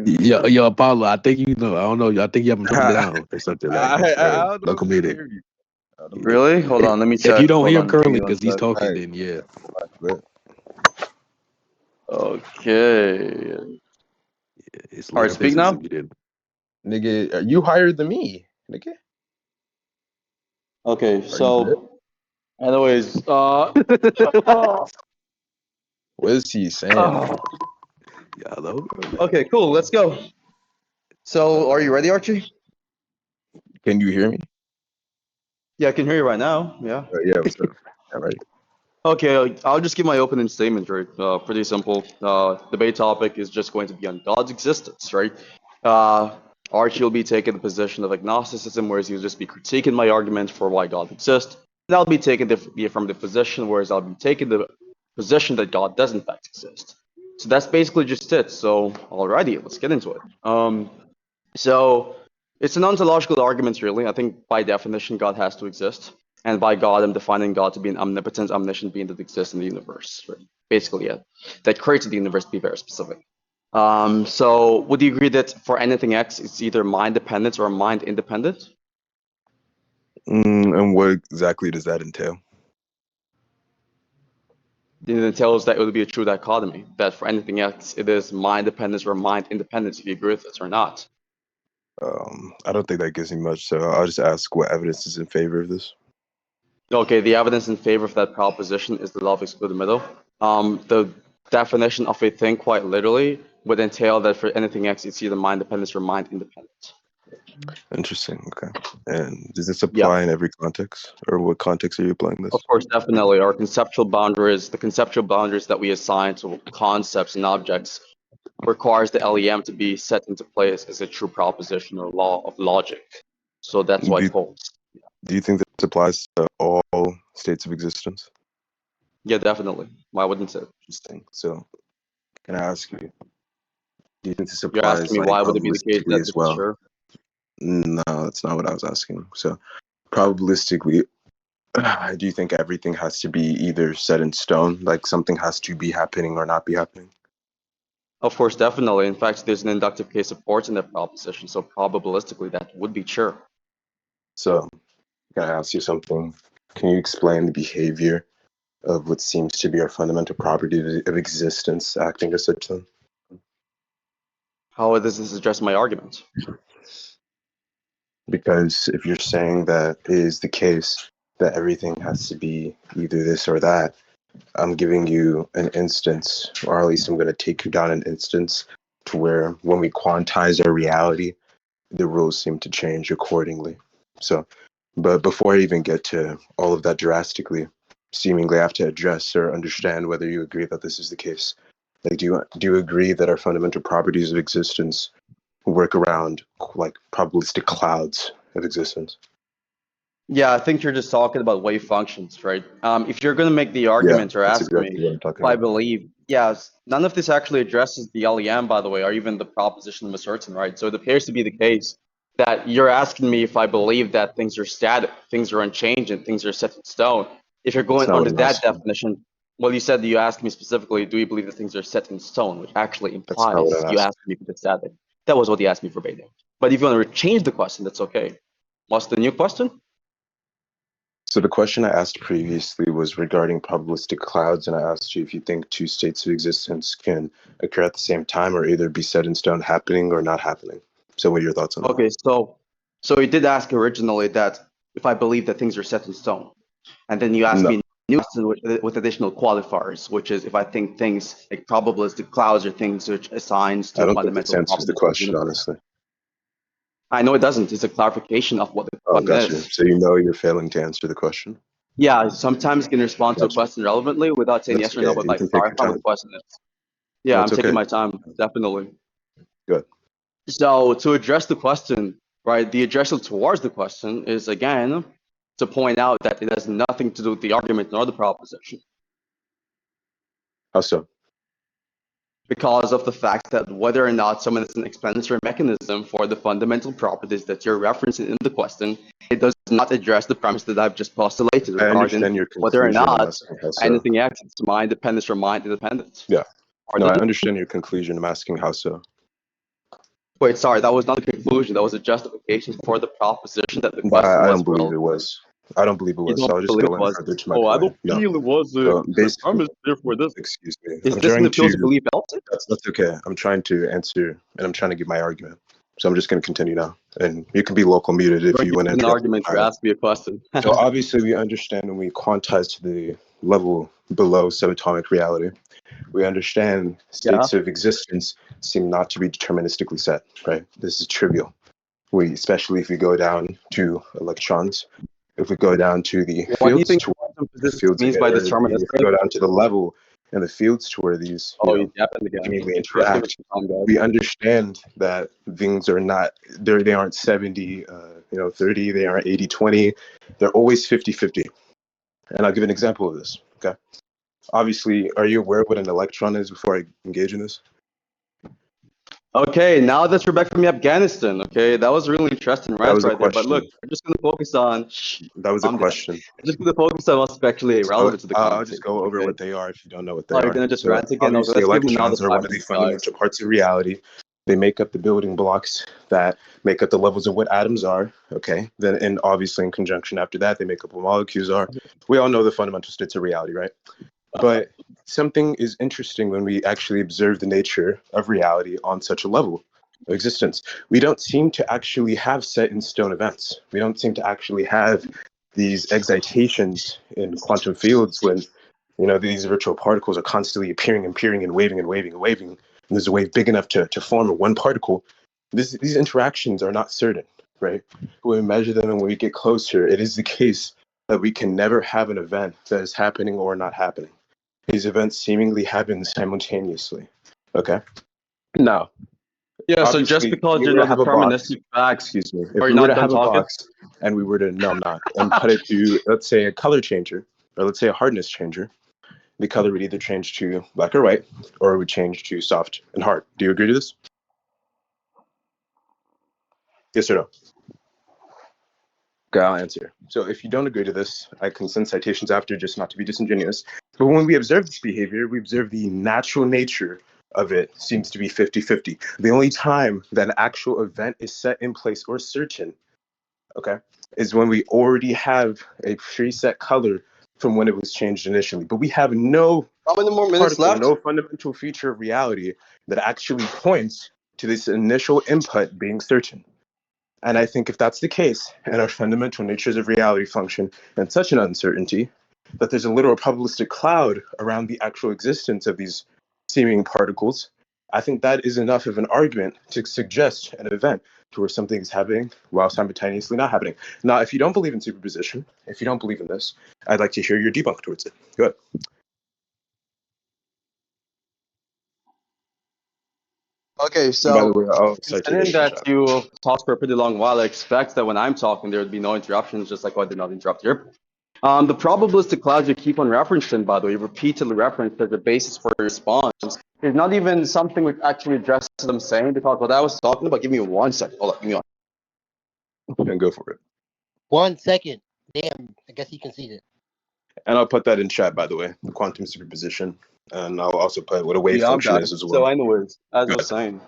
Yeah, Apollo. I think you know. I don't know. I think you have him turned down or something like that. I Or don't know no if he can comedic. hear you. I don't know if he Really? can hear Hold you. on, let me If you check. don't Hold hear him on, give currently me one because he's sec. talking, Alright, then yeah. but Okay. It's All right, later speak business now. if you didn't. nigga, you higher than me, nigga. Okay, Are you good? so, anyways, What is he saying? oh, Yeah, hello. okay, cool. Let's go. So, are you ready, Archie? Can you hear me? Yeah, I can hear you right now. Yeah. Yeah, what's up? All right. Okay, I'll just give my opening statement, right? Pretty simple. Debate topic is just going to be on God's existence, right? Uh, Archie will be taking the position of agnosticism, whereas he'll just be critiquing my argument for why God exists. And I'll be taking the affirmative position, whereas I'll be taking the position that God does in fact exist. So that's basically just it. So, alrighty, let's get into it. So it's an ontological argument, really. I think by definition, God has to exist. And by God, I'm defining God to be an omnipotent, omniscient being that exists in the universe. Right? Basically, yeah. That created the universe, to be very specific. So would you agree that for anything X, it's either mind dependent or mind independent? And what exactly does that entail? It entails that it would be a true dichotomy, that for anything X, it is mind dependence or mind independence, if you agree with this or not. I don't think that gives me much, so I'll just ask what evidence is in favor of this. Okay, the evidence in favor of that proposition is the law of excluded middle. The definition of a thing, quite literally, would entail that for anything X, it's either mind dependent or mind independent. Interesting. Okay. And does this Yeah, apply in every context, or what context are you applying this? of course, definitely. Our conceptual boundaries, the conceptual boundaries that we assign to concepts and objects, requires the LEM to be set into place as a true proposition or law of logic. So that's why Do it you, holds. do you think this applies to all states of existence? Yeah, definitely. Why wouldn't it? Interesting. So, can I ask you, do you think this You're asking applies me like why would it be the case probabilistically that as this is well? sure? No, that's not what I was asking. So, probabilistically, do you think everything has to be either set in stone, like something has to be happening or not be happening? Of course, definitely. In fact, there's an inductive case supporting that proposition, so probabilistically that would be true. So, can I ask you something? Can you explain the behavior of what seems to be our fundamental property of existence acting as such then? How does this address my argument? Because if you're saying that it is the case that everything has to be either this or that, I'm giving you an instance, or at least I'm going to take you down an instance to where when we quantize our reality, the rules seem to change accordingly. So, but before I even get to all of that drastically, seemingly I have to address or understand whether you agree that this is the case. Like, do you agree that our fundamental properties of existence work around like probabilistic clouds of existence? Yeah, I think you're just talking about wave functions, right? If you're going to make the Yeah, argument or that's ask me exactly what I'm talking if I about. believe, yes, none of this actually addresses the LEM, by the way, or even the proposition of assertion, right? So it appears to be the case that you're asking me if I believe that things are static, things are unchanging, things are set in stone. If you're That's going not what under I'm that asking. definition, well, you said that you asked me specifically, do you believe that things are set in stone, which actually That's not what implies I'm you asking. asked me if it's static. That was what you asked me verbatim. But if you want to change the question, that's okay. What's the new question? So the question I asked previously was regarding probabilistic clouds, and I asked you if you think two states of existence can occur at the same time or either be set in stone happening or not happening. So what are your thoughts on that? Okay, so you did ask originally that if I believe that things are set in stone, and then you asked No, me a new question with additional qualifiers, which is if I think things like probabilistic clouds are things which assigns I to don't think this fundamental answers the properties of the question, universe. honestly. I know it doesn't. It's a clarification of what the Oh, question got you. is. So you know you're failing to answer the question? Yeah, sometimes you can respond to a Got you. question relevantly without saying That's yes or no, okay. but You by can take your clarifying what the time. question is. Yeah, I'm That's taking okay. my time, definitely. Good. So to address the question, right, the addressal towards the question is again to point out that it has nothing to do with the argument nor the proposition, How so? because of the fact that whether or not someone is an explanatory mechanism for the fundamental properties that you're referencing in the question, it does not address the premise that I've just postulated I regarding understand your whether or conclusion. I'm not asking how so. anything acts is mind dependent or mind independent. Yeah. Or No, does I it? understand your conclusion. I'm asking how so. Wait, sorry, that was not a conclusion. That was a justification for the proposition that the But question I was don't believe it relevant. was. I don't believe it You was. don't So I'll just believe go it in was? further to my Oh, I point. don't No. feel it was. So The basically, term is there for this. excuse me. Is I'm this an trying appeal to to. belief elsewhere? That's okay. I'm trying to answer, and I'm trying to give my argument. So I'm just going to continue now, and you can be local muted if Don't you use want to an interrupt me. argument to ask me a question. So obviously, we understand when we quantize to the level below subatomic reality, we understand Yeah. states of existence seem not to be deterministically set. Right? This is trivial. Especially if we go down to electrons, if we go down to the What do you fields think to quantum the physics fields means by if we deterministic? go down to the level and the fields to where these, Oh, you happened again. seemingly Let's give it interact, some time, guys. we understand that things are not they aren't 70 30, they aren't 80-20, they're always 50-50. And I'll give an example of this. Okay. Obviously, are you aware of what an electron is before I engage in this? Okay, now that you're back from Afghanistan, okay, that was a really interesting That rant was a right there. But look, question. we're just gonna focus on. Shh, That was a calm down. question. We're just gonna focus on what's actually So relevant to the I'll just conversation. go over Okay. what they are if you don't know what they Oh, you're are. gonna just So rant again? Okay, obviously, let's give him another electrons are one of the 5 minutes, guys. fundamental parts of reality. They make up the building blocks that make up the levels of what atoms are. Okay. Then, and obviously, in conjunction after that, they make up what molecules are. We all know the fundamental states of reality, right? But something is interesting when we actually observe the nature of reality on such a level of existence. We don't seem to actually have set in stone events. We don't seem to actually have these excitations in quantum fields when these virtual particles are constantly appearing and appearing and waving and waving and waving. And there's a wave big enough to form one particle. These interactions are not certain, right? When we measure them and when we get closer, it is the case that we can never have an event that is happening or not happening. These events seemingly happen simultaneously. Okay. Now, Yeah, so just obviously, if because we there's were to no have a box, deterministic facts, excuse me, are if you we were not to done have a talking? box and we were to, no, I'm not, and put it to, let's say, a color changer, or let's say a hardness changer, the color would either change to black or white, or it would change to soft and hard. Do you agree to this? Yes or no? Okay, I'll answer. So if you don't agree to this, I can send citations after just not to be disingenuous. But when we observe this behavior, we observe the natural nature of it seems to be 50-50. The only time that an actual event is set in place or certain, okay, is when we already have a preset color from when it was changed initially. But we have no How many more minutes particle, left? no fundamental feature of reality that actually points to this initial input being certain. And I think if that's the case, and our fundamental natures of reality function in such an uncertainty, that there's a literal probabilistic cloud around the actual existence of these seeming particles, I think that is enough of an argument to suggest an event to where something is happening while simultaneously not happening. Now, if you don't believe in superposition, if you don't believe in this, I'd like to hear your debunk towards it. Go ahead. Okay, And by the so way, I'll cite it considering in the that chat. you talked for a pretty long while, I expect that when I'm talking, there would be no interruptions, just like I did not interrupt you. The probabilistic clouds you keep on referencing, by the way, repeatedly referenced as the basis for your response, is not even something which actually addresses what I'm saying, because what I was talking about, give me 1 second. Hold on, give me one. And go for it. 1 second. Damn, I guess he conceded. And I'll put that in chat, by the way, the quantum superposition. And I'll also put what a wave Yeah, I'm function back. is as So, well. anyways, as I Go was ahead. saying,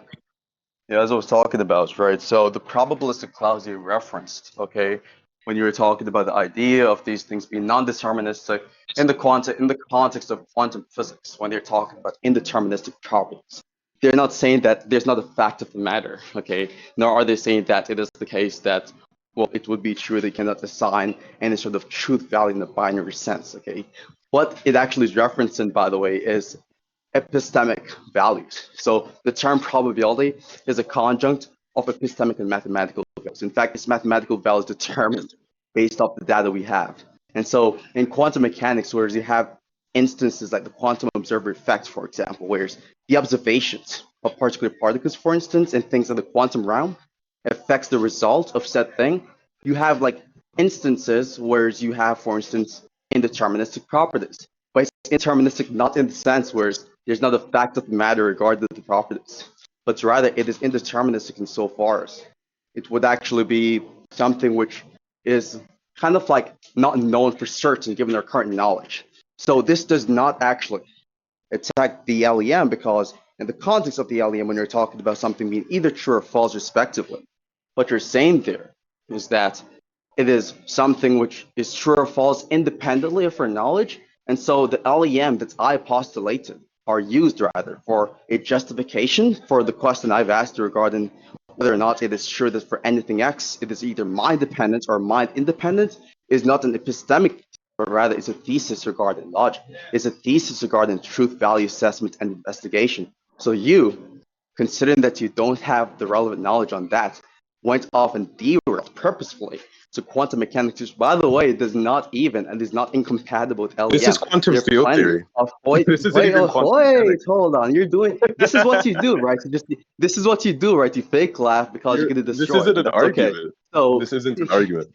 yeah, as I was talking about, right? So the probabilistic clouds you referenced, okay, when you were talking about the idea of these things being non-deterministic in the context of quantum physics, when they're talking about indeterministic properties, they're not saying that there's not a fact of the matter, okay? Nor are they saying that it is the case that, well, it would be true they cannot assign any sort of truth value in a binary sense, okay? What it actually is referencing, by the way, is epistemic values. So the term probability is a conjunct of epistemic and mathematical values. In fact, this mathematical value is determined based off the data we have. And so in quantum mechanics, whereas you have instances like the quantum observer effect, for example, whereas the observations of particular particles, for instance, and things in the quantum realm affects the result of said thing, you have like instances whereas you have, for instance, indeterministic properties. But it's indeterministic not in the sense where there's not a fact of the matter regarding the properties, but rather it is indeterministic insofar as it would actually be something which is kind of like not known for certain given our current knowledge. So this does not actually attack the LEM because in the context of the LEM when you're talking about something being either true or false, respectively. What you're saying there is that it is something which is true or false independently of our knowledge, and so the LEM that I postulated are used rather for a justification for the question I've asked you regarding whether or not it is true that for anything X, it is either mind dependent or mind independent, is not an epistemic, but rather it's a thesis regarding logic. It's a thesis regarding truth value assessment and investigation. So you, considering that you don't have the relevant knowledge on that, went off and derailed purposefully to quantum mechanics, which, by the way, does not even and is not incompatible with LEM. This is quantum field theory. This isn't even quantum mechanics. Hold on. You're doing this is what you do, right? This is what you do, right? You fake laugh because you're gonna destroy. This isn't an That's argument. Okay. So This isn't an argument.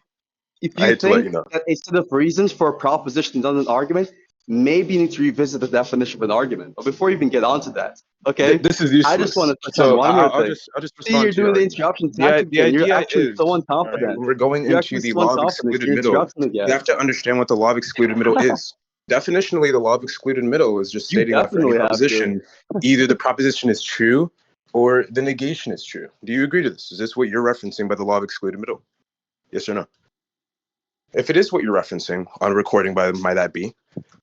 if I you hate to let think you know. that a set of reasons for a proposition is not an argument, maybe you need to revisit the definition of an argument. But before you even get onto that, okay? This is useless. I just want to touch So on one more I'll thing. just See, respond you're to your doing the argument. interruption The tactic again. You're idea actually is, so all right, unconfident. we're going You're into actually the so law of unconfident. excluded You're middle. interrupting again. You have to understand what the law of excluded middle is. Definitionally, the law of excluded middle is just You stating that for any definitely have to. proposition, either the proposition is true or the negation is true. Do you agree to this? Is this what you're referencing by the law of excluded middle? Yes or no? If it is what you're referencing on recording by that be,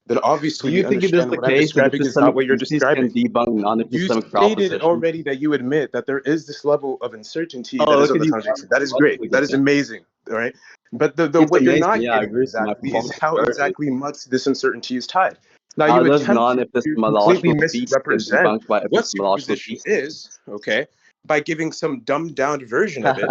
then obviously Do you we think it is understand the what I'm case that describing is not what you're epistemic theses can describing. debunk You non-epistemic stated propositions? already that you admit that there is this level of uncertainty Oh, that is look of at the you. contradiction. That is great. That is amazing. All right. But the It's what you're amazing. not Yeah, I getting agree with my exactly is performance. how Very exactly much this uncertainty is tied. Now How you does attempted to completely non-epistemological thesis get misrepresent debunked by what the epistemological position thesis? is, okay, by giving some dumbed down version of it.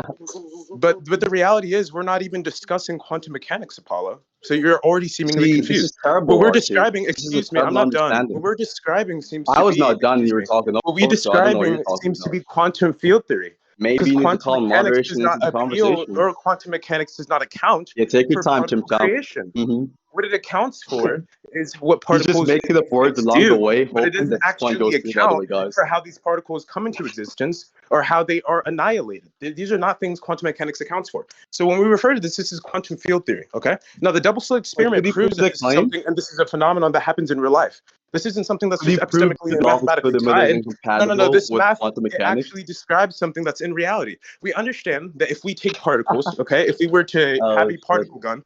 But the reality is we're not even discussing quantum mechanics, Apollo. So you're already seemingly See, this confused. is terrible, What we're Archie. describing, This is a excuse me, I'm terrible not done. understanding. What we're describing seems I to was be, not done and excuse you were me, talking what we're over, so I don't know what you're describing talking seems to about. be quantum field theory. Maybe Because you need to quantum call mechanics does moderation not into the appeal, conversation. or quantum mechanics does not account Yeah, take your for time, particle Chimp Chomp. creation. Mm-hmm. What it accounts for is what He's just particles making up in words physics along the do, way, but it hoping doesn't that this point actually goes through, by the way, account guys. for how these particles come into existence or how they are annihilated. These are not things quantum mechanics accounts for. So when we refer to this, this is quantum field theory, okay? Now, the double slit experiment Could you proves prove that the this is claim? something, and this is a phenomenon that happens in real life. This isn't something that's Could you just prove epistemically that and the office mathematically pyramid is tied. No. incompatible This with math, quantum it mechanics? actually describes something that's in reality. We understand that if we take particles, okay, if we were to have a Shit. particle gun,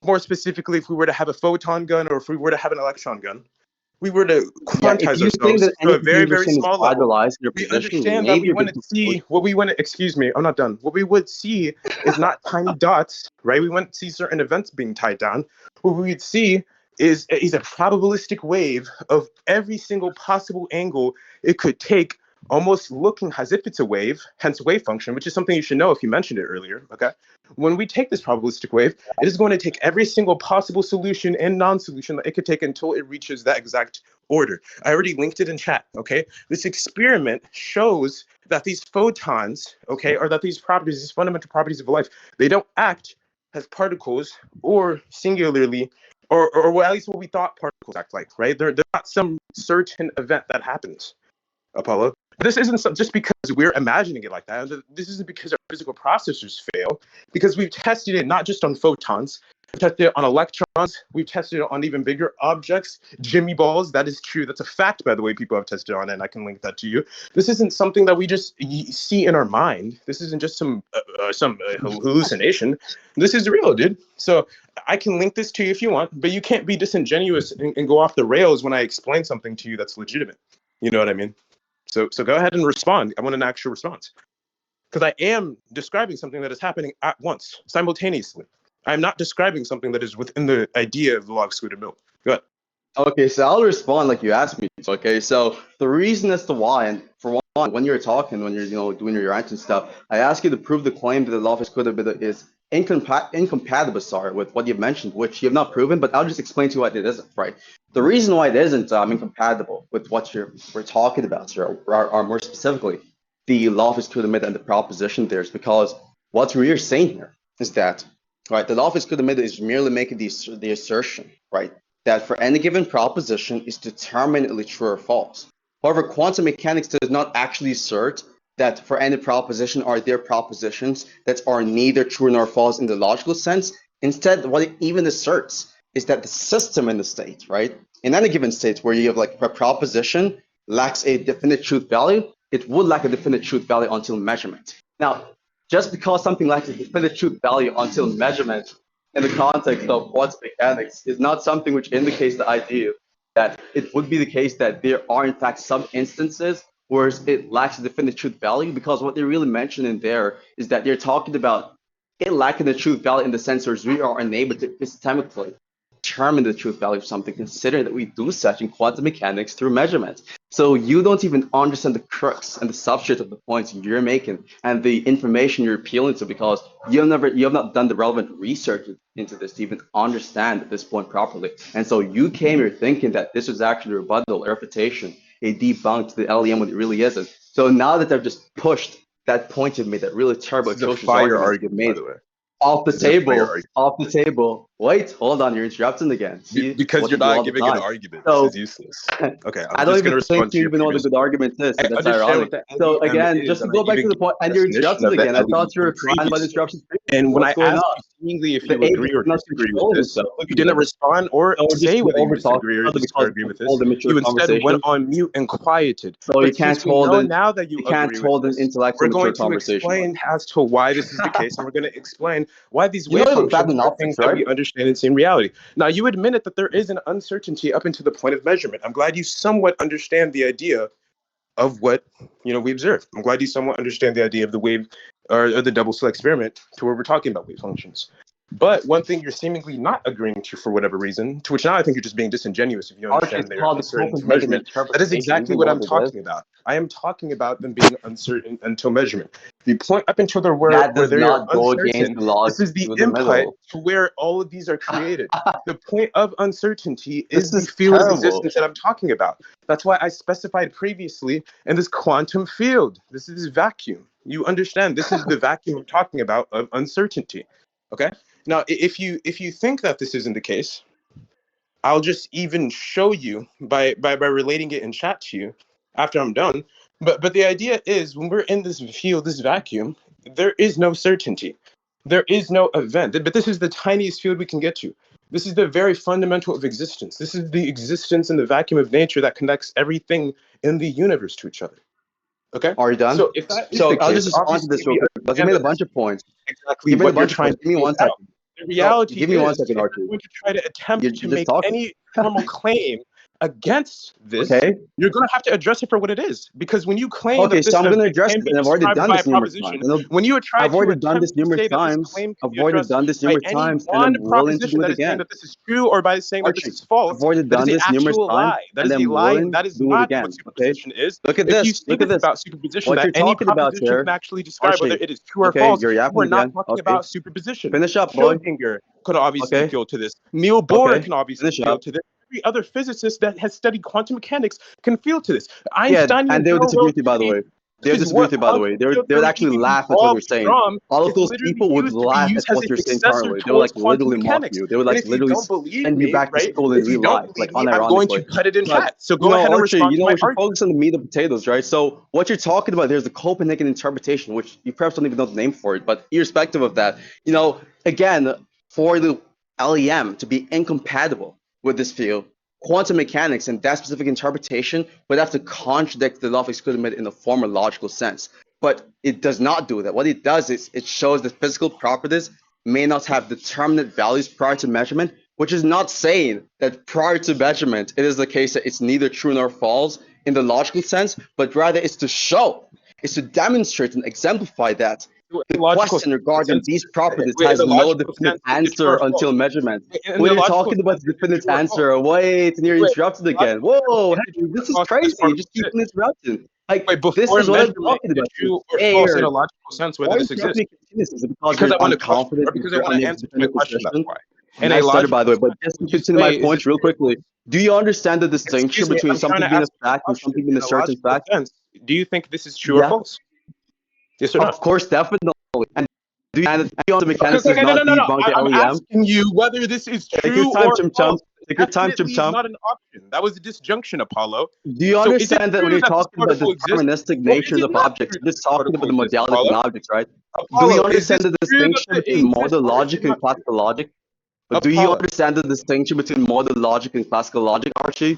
more specifically, if we were to have a photon gun or if we were to have an electron gun, we were to Yeah, if quantize you think ourselves that to a anything very, you're very saying is small level. idolized in your We position, understand that maybe we you're being wouldn't see what we want to, excuse me, I'm not done. What we would see is not tiny dots, right? We wouldn't see certain events being tied down. What we would see is a probabilistic wave of every single possible angle it could take, almost looking as if it's a wave, hence wave function, which is something you should know if you mentioned it earlier, okay? When we take this probabilistic wave, it is going to take every single possible solution and non-solution that it could take until it reaches that exact order. I already linked it in chat, okay? This experiment shows that these photons, okay, or that these properties, these fundamental properties of life, they don't act as particles or singularly, or well, at least what we thought particles act like, right? They're not some certain event that happens, Apollo. This isn't just because we're imagining it like that. This isn't because our physical processors fail, because we've tested it not just on photons, we've tested it on electrons, we've tested it on even bigger objects, Jimmy balls. That is true. That's a fact, by the way, people have tested on it, and I can link that to you. This isn't something that we just see in our mind. This isn't just some hallucination. This is real, dude. So I can link this to you if you want, but you can't be disingenuous and go off the rails when I explain something to you that's legitimate. You know what I mean? So go ahead and respond. I want an actual response. Because I am describing something that is happening at once, simultaneously. I'm not describing something that is within the idea of the law of excluded middle. Go ahead. Okay, so I'll respond like you asked me to. Okay, so the reason as to why, and for one, when you're talking, when you're doing your rant and stuff, I ask you to prove the claim that the law of excluded is incompatible, with what you've mentioned, which you have not proven. But I'll just explain to you why it isn't. Right. The reason why it isn't incompatible with what we're talking about here, or more specifically, the law of excluded and the proposition there, is because what we're saying here is that, right, the law of excluded is merely making the assertion, right, that for any given proposition is determinately true or false. However, quantum mechanics does not actually assert that for any proposition are there propositions that are neither true nor false in the logical sense. Instead, what it even asserts is that the system in the state, right, in any given state where you have like a proposition lacks a definite truth value, it would lack a definite truth value until measurement. Now, just because something lacks a definite truth value until measurement in the context of quantum mechanics is not something which indicates the idea that it would be the case that there are in fact some instances where it lacks a definite truth value, because what they really mention in there is that they're talking about it lacking the truth value in the sense where we are unable to epistemically determine the truth value of something, considering that we do such in quantum mechanics through measurement. So you don't even understand the crux and the substrate of the points you're making and the information you're appealing to, because you have not done the relevant research into this to even understand this point properly. And so you came here thinking that this was actually a rebuttal, a refutation, a debunk to the LEM when it really isn't. So now that they've just pushed that point you've made, that really terrible, This is a atrocious fire argument you've argument, by made, the way. off the This is a fire table, argument. off the table. Wait, hold on, you're interrupting again. See, Because what you're you do all not the giving an time. argument. So This is useless. Okay, I I'm don't just even going to think respond to you your even know what a previous good point. argument is, so I that's understand ironic. what the So LEM again, is, just to and I go back even to the gave point, the and you're definition interrupting of the again. I thought you were LEM fine by the previously. interruptions. And when What's I going asked on? you seemingly if The you agent agree or is not disagree with controlling this, himself. you didn't respond or So just say whether you over talk disagree or because disagree with it's all this. the mature You instead went conversation. on mute and quieted. So you But can't since we hold know an now that you you can't agree with hold an this, intellectual we're mature going to conversation. explain as to why this is the case, and we're going to explain why these You know wave you look bad functions in are optics, things that right? we understand and see in reality. Now, you admitted that there is an uncertainty up until the point of measurement. I'm glad you somewhat understand the idea of what we observe. I'm glad you somewhat understand the idea of the wave or the double slit experiment to where we're talking about wave functions. But one thing you're seemingly not agreeing to for whatever reason, to which now I think you're just being disingenuous if you Archi, understand it's they're called the uncertain to Copenhagen measurement. That is interpretation. exactly You what know I'm what it is. talking about. I am talking about them being uncertain until measurement. The point up until where That where does they are not go against uncertain, the laws this is the through the input middle. to where all of these are created. The point of uncertainty This is the is field of terrible. existence that I'm talking about. That's why I specified previously in this quantum field. This is vacuum. You understand? This is the vacuum I'm talking about of uncertainty. Okay. Now, if you think that this isn't the case, I'll just even show you by relating it in chat to you after I'm done. But the idea is when we're in this field, this vacuum, there is no certainty. There is no event. But this is the tiniest field we can get to. This is the very fundamental of existence. This is the existence in the vacuum of nature that connects everything in the universe to each other. Okay? Are you done? So if that is So the I'll case, just respond to obviously this real we quick because you understand made a that this bunch of points. is exactly You made a what you're bunch of trying points. to Give me point one out. second. The So reality give me one is, second, if Archie. you're going to try to You're attempt to just make talking. any formal claim against this, Okay. you're going to have to address it for what it is. Because when you claim Okay, that so this I'm going to event address can it, be and I've already described done by a this numerous times. proposition, when you try I've to already done this attempt to numerous say that this times. claim can I've be already addressed done this by numerous any times, and one I'm willing to proposition do it that is saying again. that this is true, or by saying that this Archie, is I've false, already that is done the this numerous actual times, lie. That and is a I'm lie, and willing that to is do it not what again. Okay. superposition is. Look at If you this. say Look at this this. about superposition, What that you're any talking about proposition here, can actually describe whether Archie. it is true or Okay, false, you're you are yapping not again. talking Okay. about superposition. Finish up, boy. Schrodinger could obviously Okay. appeal to this. Neil Bohr Okay. can obviously Finish appeal up. to this. Every other physicist that has studied quantum mechanics can feel to this. Yeah, Einsteinian and they would general disagree with you, by the relativity, way. They which would is disagree with what you, by the way. quantum field They would theory actually even laugh at what you're evolved saying. from. All of It's those literally people would used to be laugh at used as what a you're saying successor currently. They would like towards quantum literally mock mechanics. you. They would And like if you literally don't believe send you me, back to right? school in If you real don't life, like believe me, I'm going to unironically. put it in But chat. So go ahead and Archie, respond to my we should argument. focus on the meat and potatoes, right? So what you're talking about, there's the Copenhagen interpretation, which you perhaps don't even know the name for it. But irrespective of that, again, for the LEM to be incompatible with this field, quantum mechanics and that specific interpretation would have to contradict the law of exclusion in a formal logical sense. But it does not do that. What it does is it shows that physical properties may not have determinate values prior to measurement, which is not saying that prior to measurement it is the case that it's neither true nor false in the logical sense, but rather it's to show, it's to demonstrate and exemplify that the Logical question regarding sense, these properties in has the no logical definite sense, is it true answer or until false? measurement. In When the you're logical talking about sense, the is it definite true or false? answer, wait, and you're Wait, interrupted in the again. logical sense, Whoa, is it Henry, true this or is false that this crazy. You particle just keep on exists? interrupting. Like, Wait, this before is what I'm measurement, talking is it about. true or false in a Scared. logical sense Why whether are you this interrupting me exists? continuously? Is it because Because you're I want to question, unconfident or in because I your want to answer my definitive question, that's position? why. In a Nice stutter, by logical the way. But sense, just to would you continue my say, is point it real true or quickly, false? do you understand the distinction Excuse me, between I'm trying something to being a ask you a fact and question. something being In a a certain logical fact? sense, do you think this is true or Yeah, false? Yes or no? of course, definitely. And do you understand quantum Okay, mechanics okay, does okay, no, no, not no, no. debunk I'm LEM? asking you whether this is Take your true time, or Chim Chump. false. Take your time, Chim Definitely is Chump. not an option. That was a disjunction, Apollo. Do you So is it understand that when true you're that this talking about particle exists, deterministic or is natures it of not objects, true you're that just this talking about particle the exists, modalities and Apollo? objects, right? Do you Apollo, is understand this the true that distinction the between exists, modal or is logic it and not true? classical logic? But do you Apollo, understand the distinction between modal logic and classical logic, Archie?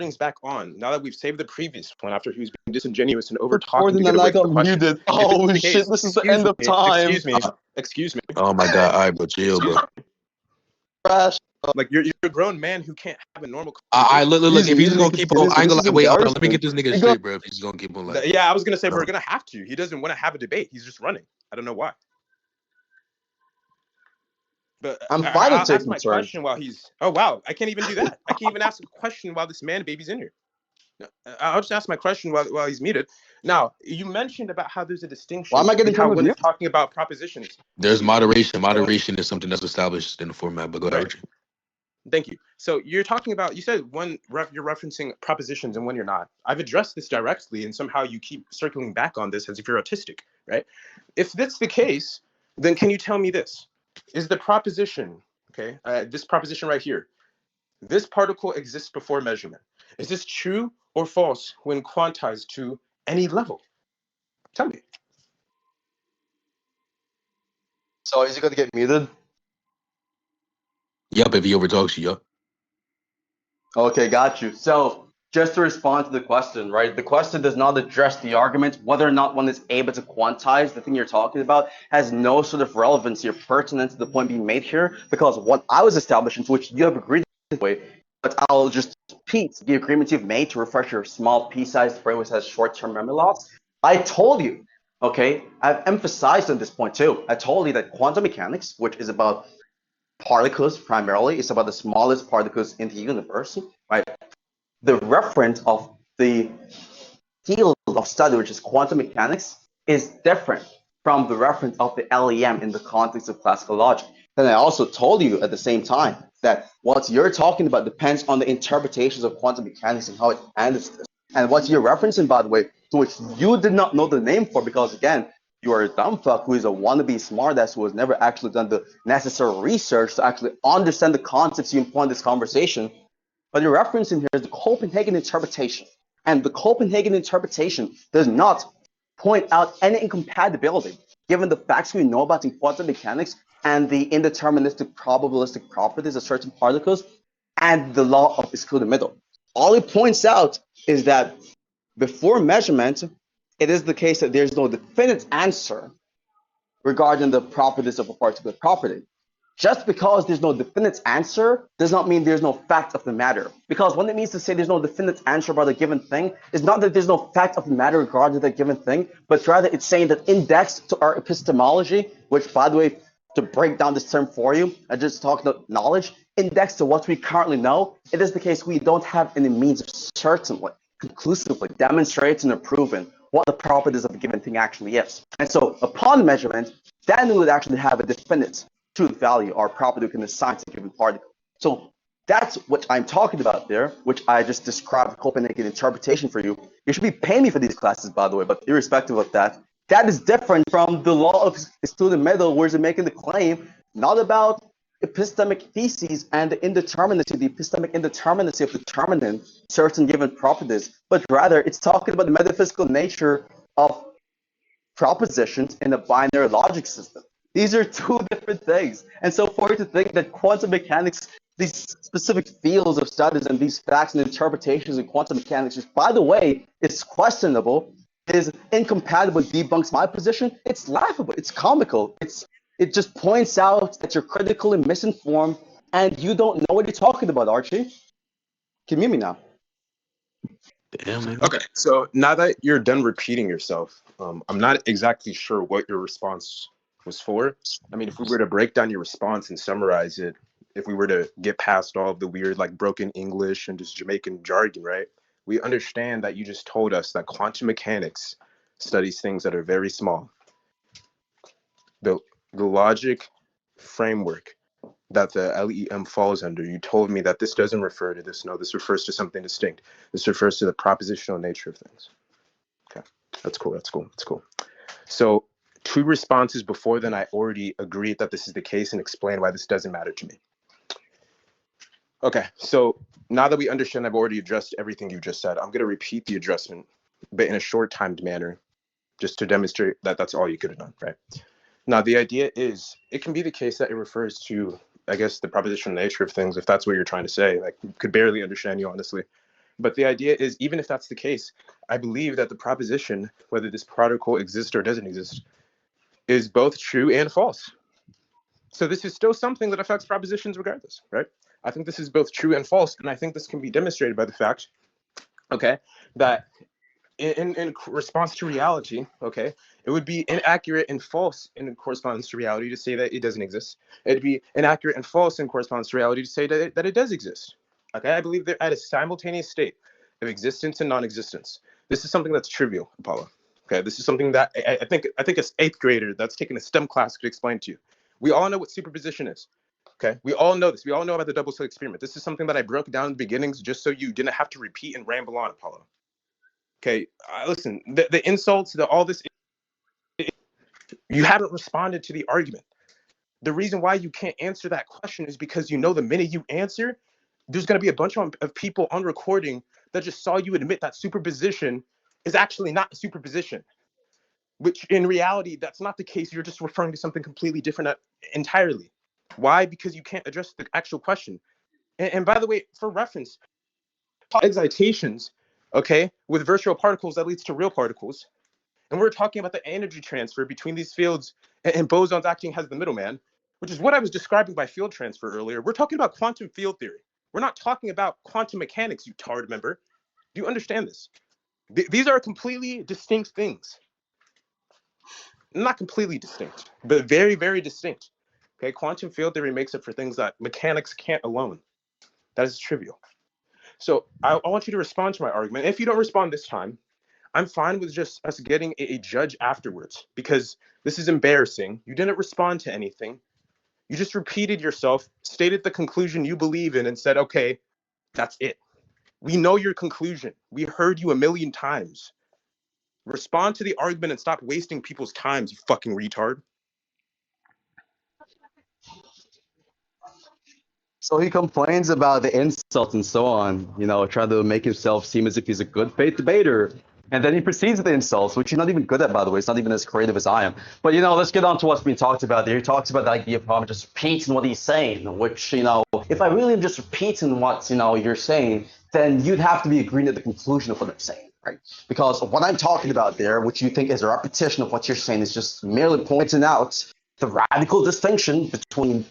recordings back on now that we've saved the previous one after he was being disingenuous and over More talking to than get away I from got the question. muted. If it's Oh the shit! case, This is the end of time. Excuse me. Oh my god, all right, but chill, Excuse bro. me. Crash. Like you're a grown man who can't have a normal I conversation. look. If he's just gonna Easy, keep on, I ain't this gonna is lie. Wait, hold on. Let me embarrassing. get this nigga straight, bro. If he's gonna keep on like, Yeah, I was gonna say no. we're gonna have to. He doesn't want to have a debate. He's just running. I don't know why. But I'm I'll fine with ask taking my the turn. question while he's. Oh wow, I can't even do that. I can't even ask a question while this man baby's in here. I'll just ask my question while he's muted. Now, you mentioned about how there's a distinction Why am I getting with how time when with it's you? talking about propositions. There's moderation. So, Moderation is something that's established in the format. But go ahead, right. Archie. Thank you. So you're talking about, you said you're referencing propositions and when you're not. I've addressed this directly, and somehow you keep circling back on this as if you're autistic, right? If that's the case, then can you tell me this? Is the proposition, okay, this proposition right here, this particle exists before measurement. Is this true or false when quantized to any level? Tell me. So is he gonna get muted? Yup, if he overtalks you, yup. Okay, got you. So just to respond to the question, right? The question does not address the argument whether or not one is able to quantize the thing you're talking about has no sort of relevancy or pertinence to the point being made here, because what I was establishing, to which you have agreed this way, but I'll just repeat the agreement you've made to refresh your small pea-sized brain which has short-term memory loss. I told you, okay, I've emphasized on this point too. I told you that quantum mechanics, which is about particles primarily, it's about the smallest particles in the universe, right? The reference of the field of study, which is quantum mechanics, is different from the reference of the LEM in the context of classical logic. Then I also told you at the same time that what you're talking about depends on the interpretations of quantum mechanics and how it handles this. And what you're referencing, by the way, to which you did not know the name for, because again, you are a dumb fuck who is a wannabe smartass who has never actually done the necessary research to actually understand the concepts you employ in this conversation. What you're referencing here is the Copenhagen interpretation. And the Copenhagen interpretation does not point out any incompatibility given the facts we know about in quantum mechanics and the indeterministic probabilistic properties of certain particles and the law of excluded middle. All it points out is that before measurement, it is the case that there's no definite answer regarding the properties of a particular property. Just because there's no definite answer does not mean there's no fact of the matter. Because what it means to say there's no definite answer about a given thing is not that there's no fact of the matter regarding that given thing, but rather it's saying that indexed to our epistemology, which, by the way, to break down this term for you, I just talked about knowledge, indexed to what we currently know, it is the case we don't have any means of certainly, conclusively demonstrating or proving what the properties of a given thing actually is. And so upon measurement, then we would actually have a definite truth value or property we can assign to a given particle. So that's what I'm talking about there, which I just described the Copenhagen interpretation for you. You should be paying me for these classes, by the way, but irrespective of that, that is different from the law of excluded middle, where it's making the claim not about epistemic theses and the indeterminacy, the epistemic indeterminacy of determining certain given properties, but rather it's talking about the metaphysical nature of propositions in a binary logic system. These are two different things. And so for you to think that quantum mechanics, these specific fields of studies and these facts and interpretations in quantum mechanics, which by the way is questionable, is incompatible, debunks my position, it's laughable, it's comical. It just points out that you're critically misinformed and you don't know what you're talking about, Archie. Can you mute me now? Damn, man. Okay, so now that you're done repeating yourself, I'm not exactly sure what your response was for. I mean, if we were to break down your response and summarize it, if we were to get past all of the weird, like broken English and just Jamaican jargon, right? We understand that you just told us that quantum mechanics studies things that are very small. The logic framework that the LEM falls under, you told me that this doesn't refer to this. No, this refers to something distinct. This refers to the propositional nature of things. Okay, that's cool. That's cool. That's cool. So 2 responses before then, I already agreed that this is the case and explained why this doesn't matter to me. Okay, so now that we understand I've already addressed everything you just said, I'm going to repeat the addressment, but in a short-timed manner, just to demonstrate that that's all you could have done, right? Now, the idea is it can be the case that it refers to, I guess, the propositional nature of things, if that's what you're trying to say. I could barely understand you, honestly. But the idea is, even if that's the case, I believe that the proposition, whether this particle exists or doesn't exist, is both true and false. So this is still something that affects propositions regardless, right? I think this is both true and false, and I think this can be demonstrated by the fact, okay, that in response to reality, okay, it would be inaccurate and false in correspondence to reality to say that it doesn't exist. It'd be inaccurate and false in correspondence to reality to say that it does exist. Okay, I believe they're at a simultaneous state. of existence and non-existence. This is something that's trivial, Apollo. Okay, this is something that I think an eighth grader that's taken a STEM class could explain to you. We all know what superposition is. Okay, we all know this. We all know about the double slit experiment. This is something that I broke down in the beginnings just so you didn't have to repeat and ramble on, Apollo. Okay, listen, the insults, all this, you haven't responded to the argument. The reason why you can't answer that question is because you know the minute you answer, there's going to be a bunch of people on recording that just saw you admit that superposition is actually not superposition, which in reality, that's not the case. You're just referring to something completely different entirely. Why? Because you can't address the actual question. And by the way, for reference, excitations, okay, with virtual particles that leads to real particles. And we're talking about the energy transfer between these fields and bosons acting as the middleman, which is what I was describing by field transfer earlier. We're talking about quantum field theory. We're not talking about quantum mechanics, you tard member. Do you understand this? These are completely distinct things. Not completely distinct, but very, very distinct. Okay, quantum field theory makes it for things that mechanics can't alone. That is trivial. So I want you to respond to my argument. If you don't respond this time, I'm fine with just us getting a judge afterwards, because this is embarrassing. You didn't respond to anything. You just repeated yourself, stated the conclusion you believe in, and said, okay, that's it. We know your conclusion. We heard you a million times. Respond to the argument and stop wasting people's time, you fucking retard. So he complains about the insults and so on, trying to make himself seem as if he's a good faith debater. And then he proceeds with the insults, which he's not even good at, by the way. It's not even as creative as I am. But, let's get on to what's being talked about there. He talks about the idea of probably just repeating what he's saying, which, if I really am just repeating what, you're saying, then you'd have to be agreeing to the conclusion of what I'm saying, right? Because what I'm talking about there, which you think is a repetition of what you're saying, is just merely pointing out the radical distinction between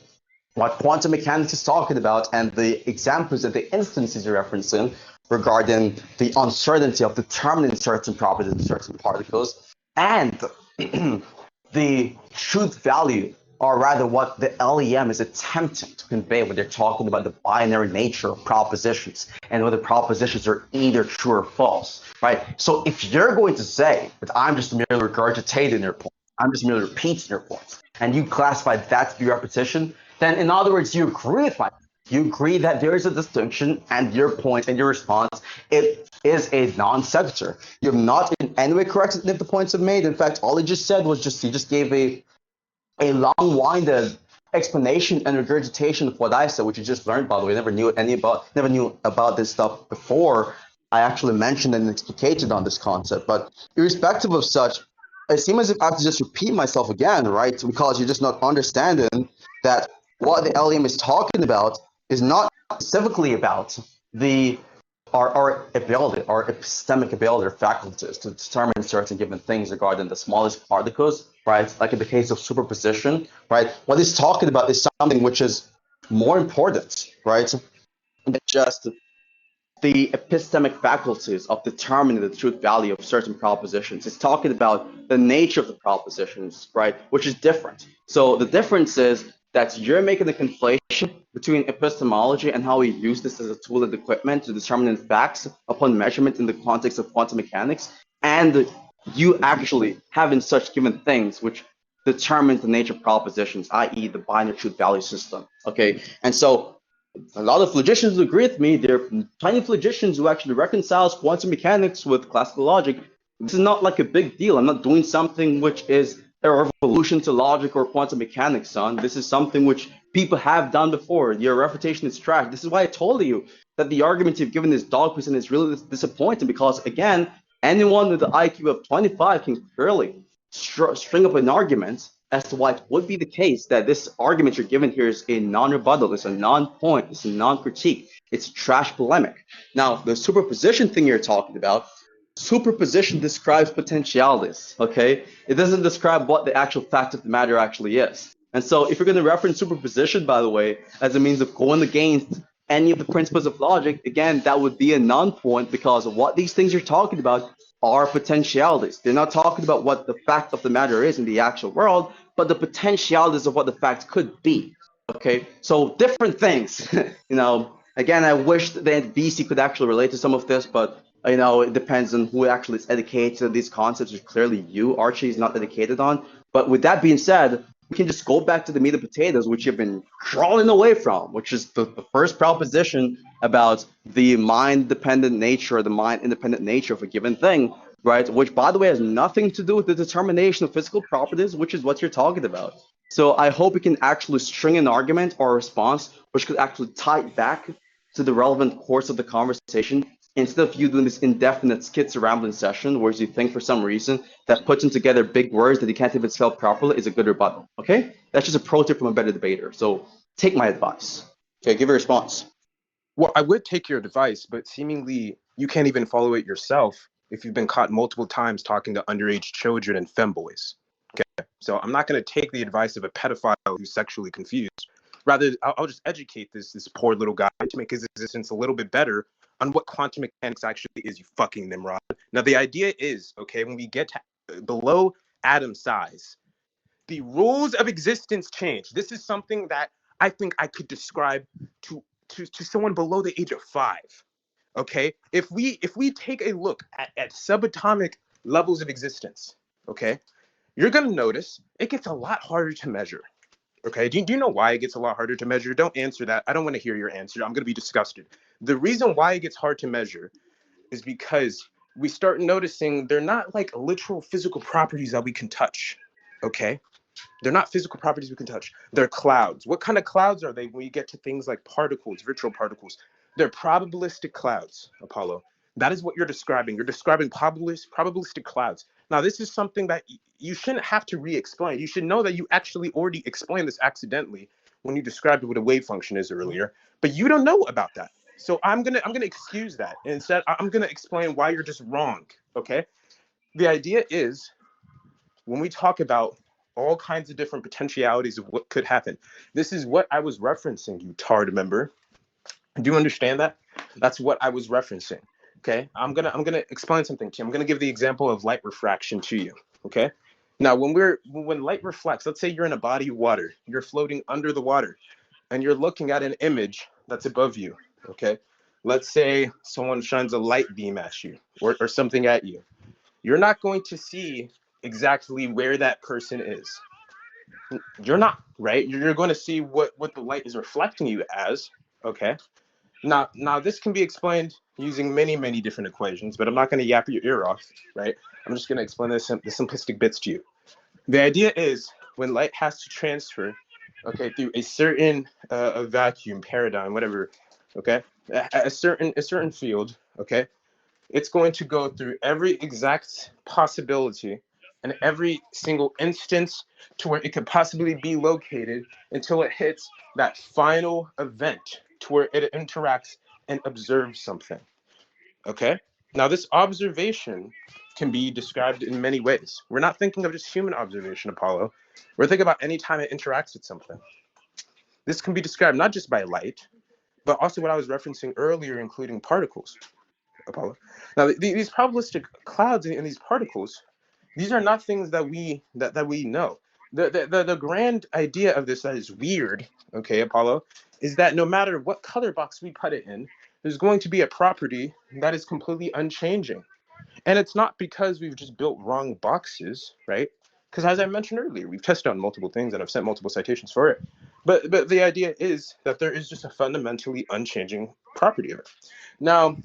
what quantum mechanics is talking about and the examples and the instances you're referencing regarding the uncertainty of determining certain properties of certain particles and the truth value, or rather what the LEM is attempting to convey when they're talking about the binary nature of propositions and whether propositions are either true or false, right? So if you're going to say that I'm just merely regurgitating your point, I'm just merely repeating your points, and you classify that to be repetition, then in other words, you agree with my point. You agree that there is a distinction, and your point and your response, it is a non sequitur. You have not in any way corrected the points I've made. In fact, all he just said was he just gave a long-winded explanation and regurgitation of what I said, which you just learned, by the way. Never knew about this stuff before I actually mentioned and explicated on this concept. But irrespective of such, it seems as if I have to just repeat myself again, right? Because you're just not understanding that what the LEM is talking about is not specifically about our ability, our epistemic ability or faculties to determine certain given things regarding the smallest particles, right? Like in the case of superposition, right? What he's talking about is something which is more important, right? Than just the epistemic faculties of determining the truth value of certain propositions. It's talking about the nature of the propositions, right? Which is different. So the difference is that you're making a conflation between epistemology and how we use this as a tool and equipment to determine facts upon measurement in the context of quantum mechanics, and you actually having such given things which determine the nature of propositions, i.e. the binary truth value system, okay? And so a lot of logicians who agree with me. There are plenty of logicians who actually reconciles quantum mechanics with classical logic. This is not like a big deal. I'm not doing something which is a revolution to logic or quantum mechanics, son. This is something which people have done before. Your refutation is trash. This is why I told you that the argument you've given is dog piece and is really disappointing, because, again, anyone with an IQ of 25 can clearly string up an argument as to why it would be the case that this argument you're given here is a non-rebuttal, it's a non-point, it's a non-critique, it's trash polemic. Now, the superposition thing you're talking about, superposition describes potentialities, okay? It doesn't describe what the actual fact of the matter actually is. And so if you're going to reference superposition, by the way, as a means of going against any of the principles of logic, again, that would be a non-point, because what these things you're talking about are potentialities. They're not talking about what the fact of the matter is in the actual world, but the potentialities of what the fact could be. Okay, so different things, Again, I wish that BC could actually relate to some of this, but it depends on who actually is educated to these concepts. Which clearly you, Archie, is not educated on. But with that being said, we can just go back to the meat and potatoes, which you've been crawling away from, which is the first proposition about the mind-dependent nature, the mind-independent nature of a given thing, right? Which, by the way, has nothing to do with the determination of physical properties, which is what you're talking about. So I hope we can actually string an argument or a response which could actually tie it back to the relevant course of the conversation instead of you doing this indefinite schizo-rambling session where you think for some reason that putting together big words that you can't even spell properly is a good rebuttal. Okay? That's just a pro tip from a better debater. So take my advice. Okay, give a response. Well, I would take your advice, but seemingly you can't even follow it yourself if you've been caught multiple times talking to underage children and femboys. Okay, so I'm not going to take the advice of a pedophile who's sexually confused. Rather, I'll just educate this poor little guy to make his existence a little bit better on what quantum mechanics actually is, you fucking Nimrod. Now, the idea is, okay, when we get to below atom size, the rules of existence change. This is something that I think I could describe to someone below the age of 5. Okay, if we take a look at subatomic levels of existence, okay, you're gonna notice it gets a lot harder to measure. Okay, do you know why it gets a lot harder to measure? Don't answer that. I don't want to hear your answer. I'm gonna be disgusted. The reason why it gets hard to measure is because we start noticing they're not like literal physical properties that we can touch. Okay, they're not physical properties we can touch. They're clouds. What kind of clouds are they when we get to things like particles, virtual particles? They're probabilistic clouds, Apollo. That is what you're describing. You're describing probabilistic clouds. Now, this is something that you shouldn't have to re-explain. You should know that you actually already explained this accidentally when you described what a wave function is earlier, but you don't know about that. So I'm gonna excuse that. And instead, I'm gonna explain why you're just wrong. Okay? The idea is when we talk about all kinds of different potentialities of what could happen, this is what I was referencing, you tard member. Do you understand that? That's what I was referencing. Okay, I'm gonna explain something to you. I'm gonna give the example of light refraction to you. Okay, now when light reflects, let's say you're in a body of water, you're floating under the water, and you're looking at an image that's above you. Okay, let's say someone shines a light beam at you or something at you. You're not going to see exactly where that person is. You're not, right? You're going to see what the light is reflecting you as. Okay. Now this can be explained using many different equations, but I'm not going to yap your ear off, right? I'm just going to explain the simplistic bits to you. The idea is when light has to transfer, okay, through a certain a vacuum paradigm, whatever, okay, a certain field, okay, it's going to go through every exact possibility and every single instance to where it could possibly be located until it hits that final event to where it interacts and observes something. Okay? Now, this observation can be described in many ways. We're not thinking of just human observation, Apollo. We're thinking about any time it interacts with something. This can be described not just by light, but also what I was referencing earlier, including particles. Apollo. Now, these probabilistic clouds and these particles, these are not things that we know. The grand idea of this that is weird, okay, Apollo, is that no matter what color box we put it in, there's going to be a property that is completely unchanging. And it's not because we've just built wrong boxes, right? Because as I mentioned earlier, we've tested on multiple things and I've sent multiple citations for it. But the idea is that there is just a fundamentally unchanging property of it. Now,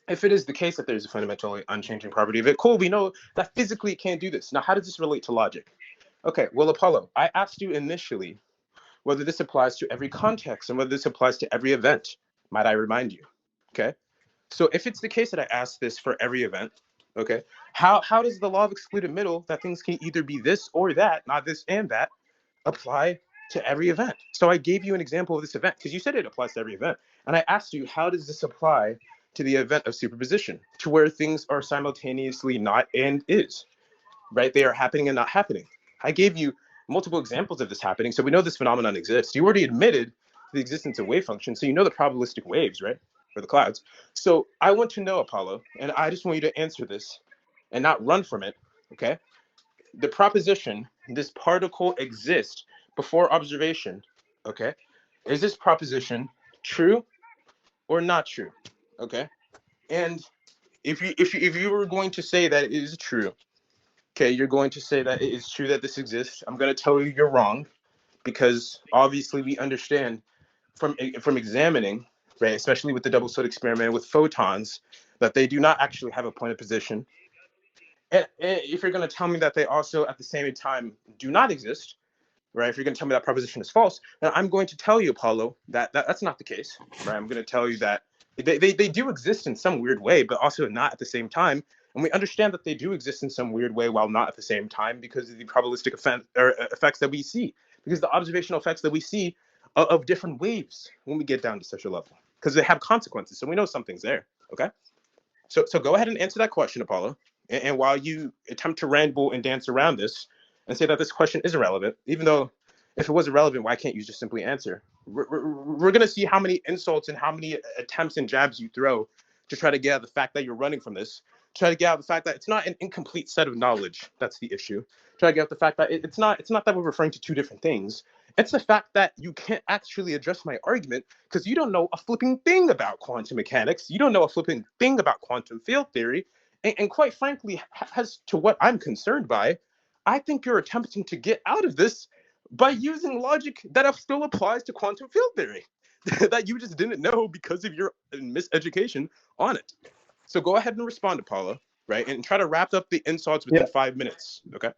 if it is the case that there's a fundamentally unchanging property of it, cool, we know that physically it can't do this. Now, how does this relate to logic? Okay, well, Apollo, I asked you initially whether this applies to every context and whether this applies to every event. Might I remind you? Okay, so if it's the case that I asked this for every event, okay, how does the law of excluded middle, that things can either be this or that, not this and that, apply to every event? So I gave you an example of this event because you said it applies to every event. And I asked you, how does this apply to the event of superposition, to where things are simultaneously not and is, right? They are happening and not happening. I gave you multiple examples of this happening. So we know this phenomenon exists. You already admitted the existence of wave functions. So you know the probabilistic waves, right? Or the clouds. So I want to know, Apollo, and I just want you to answer this and not run from it, okay? The proposition, this particle exists before observation, okay? Is this proposition true or not true. Okay, and if you were going to say that it is true, okay, you're going to say that it is true that this exists. I'm going to tell you you're wrong, because obviously we understand from examining, right, especially with the double slit experiment with photons, that they do not actually have a point of position. And if you're going to tell me that they also at the same time do not exist, right? If you're going to tell me that proposition is false, then I'm going to tell you, Apollo, that's not the case, right? I'm going to tell you that they do exist in some weird way, but also not at the same time. And we understand that they do exist in some weird way while not at the same time because of the probabilistic effects that we see, because the observational effects that we see of different waves when we get down to such a level, because they have consequences. So we know something's there, okay? So go ahead and answer that question, Apollo. And while you attempt to ramble and dance around this and say that this question is irrelevant, even though if it was irrelevant, why can't you just simply answer? We're going to see how many insults and how many attempts and jabs you throw to try to get out the fact that you're running from this. Try to get out the fact that it's not an incomplete set of knowledge. That's the issue. Try to get out the fact that it's not that we're referring to two different things. It's the fact that you can't actually address my argument because you don't know a flipping thing about quantum mechanics. You don't know a flipping thing about quantum field theory. And quite frankly, as to what I'm concerned by, I think you're attempting to get out of this by using logic that still applies to quantum field theory that you just didn't know because of your miseducation on it. So go ahead and respond, Apollo, right? And try to wrap up the insults within 5 minutes, okay?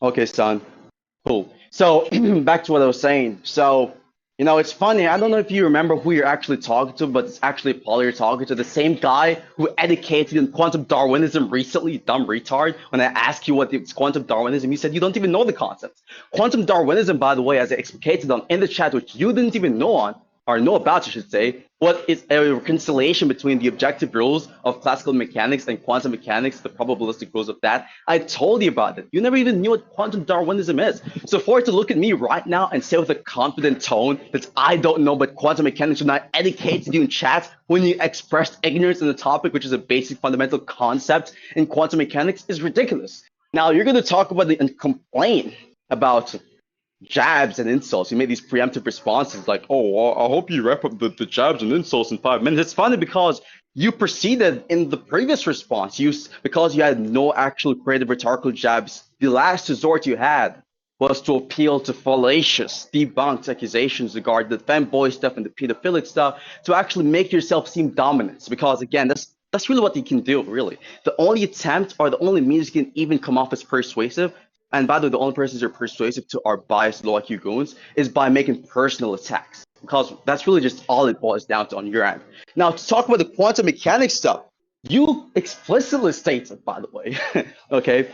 Okay, son. Cool. So back to what I was saying. So, you know, it's funny. I don't know if you remember who you're actually talking to, but it's actually Paul you're talking to. The same guy who educated in quantum Darwinism recently, you dumb retard. When I asked you what is quantum Darwinism, you said you don't even know the concept. Quantum Darwinism, by the way, as I explicated on in the chat, which you didn't even know on, or know about, I should say, what is a reconciliation between the objective rules of classical mechanics and quantum mechanics, the probabilistic rules of that. I told you about it. You never even knew what quantum Darwinism is. So for it to look at me right now and say with a confident tone that I don't know but quantum mechanics when I educated you in chat when you expressed ignorance in the topic, which is a basic fundamental concept in quantum mechanics, is ridiculous. Now you're going to talk about and complain about jabs and insults. You made these preemptive responses like, oh, I hope you wrap up the jabs and insults in 5 minutes. It's funny because you proceeded in the previous response, because you had no actual creative rhetorical jabs. The last resort you had was to appeal to fallacious, debunked accusations regarding the femboy stuff and the pedophilic stuff to actually make yourself seem dominant. Because again, that's really what you can do, really. The only attempt or the only means you can even come off as persuasive, and by the way, the only persons you're persuasive to are biased low IQ goons, is by making personal attacks. Because that's really just all it boils down to on your end. Now, to talk about the quantum mechanics stuff, you explicitly stated, by the way, okay,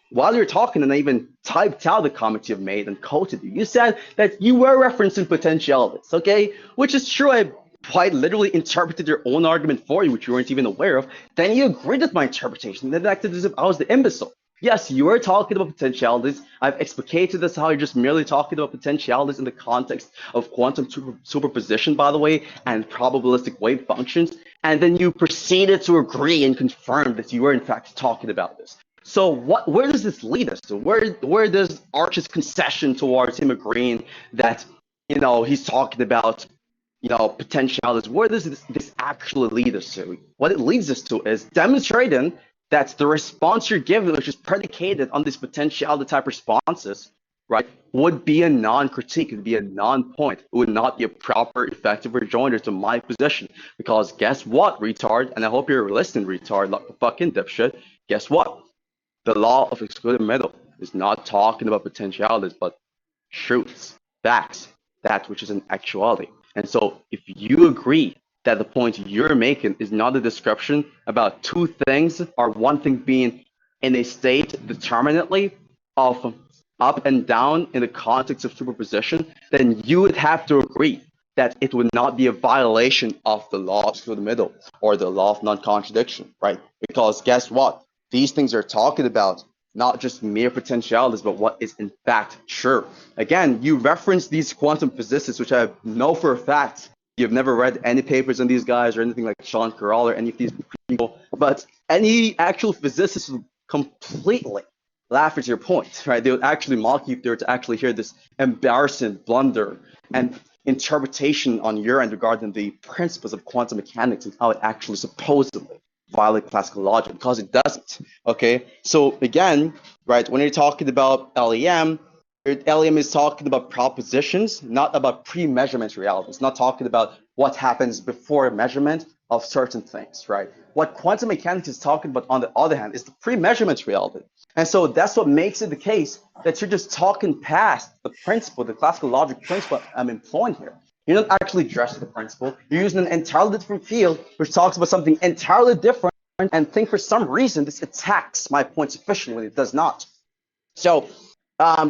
while you're talking, and I even typed out the comments you've made and quoted you said that you were referencing potentialities, okay? Which is true. I quite literally interpreted your own argument for you, which you weren't even aware of. Then you agreed with my interpretation, then acted as if I was the imbecile. Yes, you were talking about potentialities. I've explicated this how you're just merely talking about potentialities in the context of quantum superposition, by the way, and probabilistic wave functions. And then you proceeded to agree and confirm that you were in fact talking about this. So where does this lead us to? Where does Arch's concession towards him agreeing that, you know, he's talking about, you know, potentialities, where does this actually lead us to? What it leads us to is demonstrating that the response you're giving, which is predicated on these potentiality type responses, right, would be a non-critique, it would be a non-point. It would not be a proper, effective rejoinder to my position. Because guess what, retard? And I hope you're listening, retard, like a fucking dipshit. Guess what? The law of excluded middle is not talking about potentialities, but truths, facts, that which is an actuality. And so if you agree that the point you're making is not a description about two things, or one thing being in a state determinately of up and down in the context of superposition, then you would have to agree that it would not be a violation of the law of the middle or the law of non-contradiction, right? Because guess what? These things are talking about not just mere potentialities, but what is in fact true. Again, you reference these quantum physicists, which I know for a fact you've never read any papers on these guys or anything like Sean Carroll or any of these people, but any actual physicist would completely laugh at your point, right? They would actually mock you if they were to actually hear this embarrassing blunder. And interpretation on your end regarding the principles of quantum mechanics and how it actually supposedly violates classical logic, because it doesn't. Okay, so again, right, when you're talking about LEM, LEM is talking about propositions, not about pre-measurement reality. It's not talking about what happens before measurement of certain things, right? What quantum mechanics is talking about, on the other hand, is the pre-measurement reality. And so that's what makes it the case that you're just talking past the principle, the classical logic principle I'm employing here. You're not actually addressing the principle. You're using an entirely different field, which talks about something entirely different, and think for some reason this attacks my point sufficiently when it does not. So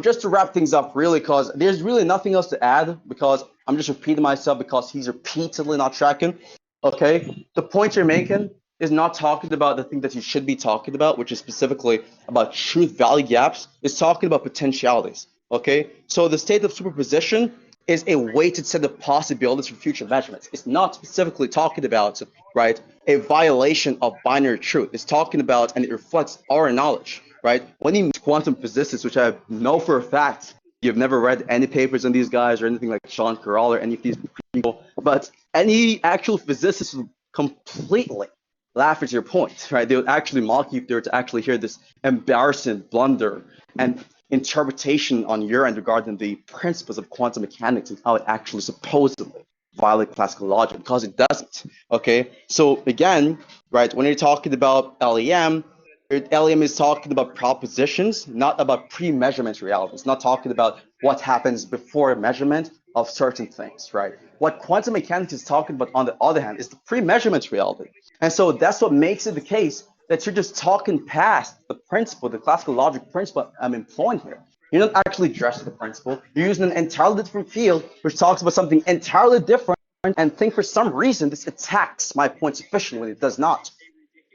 just to wrap things up, really, because there's really nothing else to add, because I'm just repeating myself because he's repeatedly not tracking. Okay, the point you're making is not talking about the thing that you should be talking about, which is specifically about truth value gaps. It's talking about potentialities. Okay, so the state of superposition is a weighted set of possibilities for future measurements. It's not specifically talking about, right, a violation of binary truth. It's talking about, and it reflects our knowledge, right? When you meet quantum physicists, which I know for a fact you've never read any papers on these guys or anything like Sean Corral or any of these people, but any actual physicist will completely laugh at your point, right? They would actually mock you if they were to actually hear this embarrassing blunder and interpretation on your end regarding the principles of quantum mechanics and how it actually supposedly violates classical logic, because it doesn't. Okay, so again, right, when you're talking about LEM is talking about propositions, not about pre-measurement reality. It's not talking about what happens before measurement of certain things, right? What quantum mechanics is talking about, on the other hand, is the pre-measurement reality. And so that's what makes it the case that you're just talking past the principle, the classical logic principle I'm employing here. You're not actually addressing the principle. You're using an entirely different field, which talks about something entirely different, and think for some reason this attacks my point sufficiently when it does not.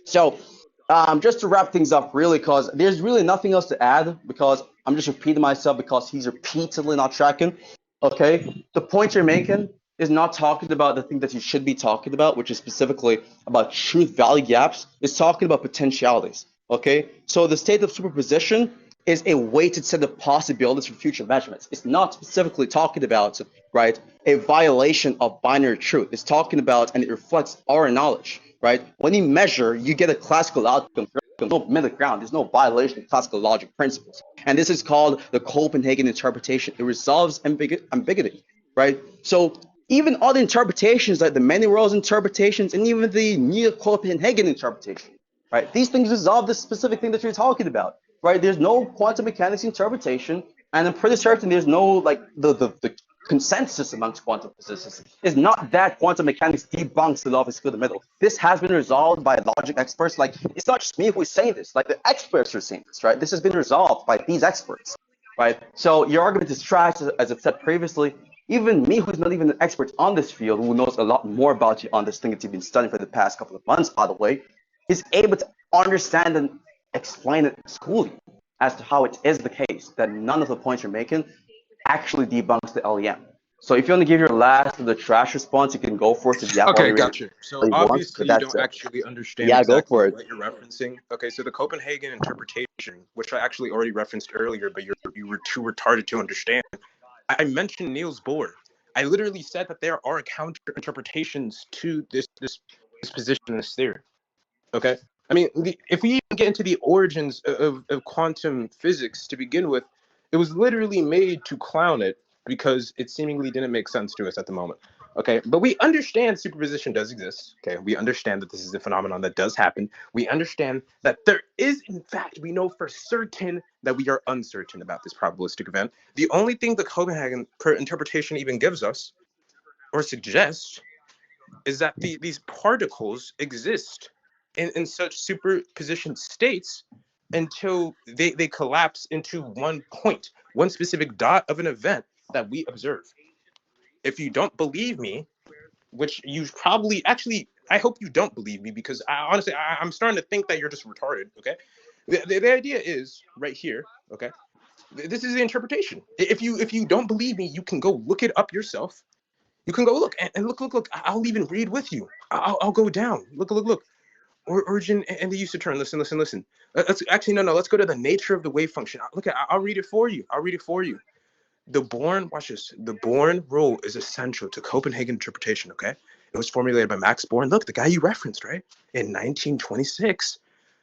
So just to wrap things up, really, because there's really nothing else to add, because I'm just repeating myself because he's repeatedly not tracking. Okay, the point you're making is not talking about the thing that you should be talking about, which is specifically about truth value gaps. It's talking about potentialities. Okay, so the state of superposition is a weighted set of possibilities for future measurements. It's not specifically talking about, right, a violation of binary truth. It's talking about, and it reflects our knowledge, right? When you measure, you get a classical outcome. There's no middle ground. There's no violation of classical logic principles. And this is called the Copenhagen interpretation. It resolves ambiguity, right? So even other interpretations like the many worlds interpretations and even the Neo-Copenhagen interpretation, right? These things resolve this specific thing that you're talking about, right? There's no quantum mechanics interpretation, and I'm pretty certain there's no, like, the consensus amongst quantum physicists is not that quantum mechanics debunks the law of square in the middle. This has been resolved by logic experts. Like, it's not just me who's saying this. Like, the experts are saying this, right? This has been resolved by these experts, right? So your argument is trash, as I've said previously. Even me, who's not even an expert on this field, who knows a lot more about you on this thing that you've been studying for the past couple of months, by the way, is able to understand and explain it fully as to how it is the case that none of the points you're making actually debunks the LEM. So if you want to give your last the trash response, you can go for it if you have Okay, already gotcha. So once, obviously but you that's don't it. actually understand Yeah, go for exactly it. what you're referencing. Okay, so the Copenhagen interpretation, which I actually already referenced earlier, but you were too retarded to understand. I mentioned Niels Bohr. I literally said that there are counter interpretations to this position, this theory. Okay, I mean, if we even get into the origins of quantum physics to begin with, it was literally made to clown it because it seemingly didn't make sense to us at the moment. Okay, but we understand superposition does exist. Okay, we understand that this is a phenomenon that does happen. We understand that there is, in fact, we know for certain that we are uncertain about this probabilistic event. The only thing the Copenhagen interpretation even gives us or suggests is that these particles exist in such superposition states until they collapse into one point, one specific dot of an event that we observe. If you don't believe me, which you probably, actually, I hope you don't believe me, because honestly, I'm starting to think that you're just retarded, okay? The idea is right here, okay? This is the interpretation. If you don't believe me, you can go look it up yourself. You can go look and look. I'll even read with you. I'll go down. Look. Origin and the use of term. Listen. Let's actually no. Let's go to the nature of the wave function. Look, I'll read it for you. Watch this. The Born rule is essential to Copenhagen interpretation, okay? It was formulated by Max Born. Look, the guy you referenced, right? In 1926.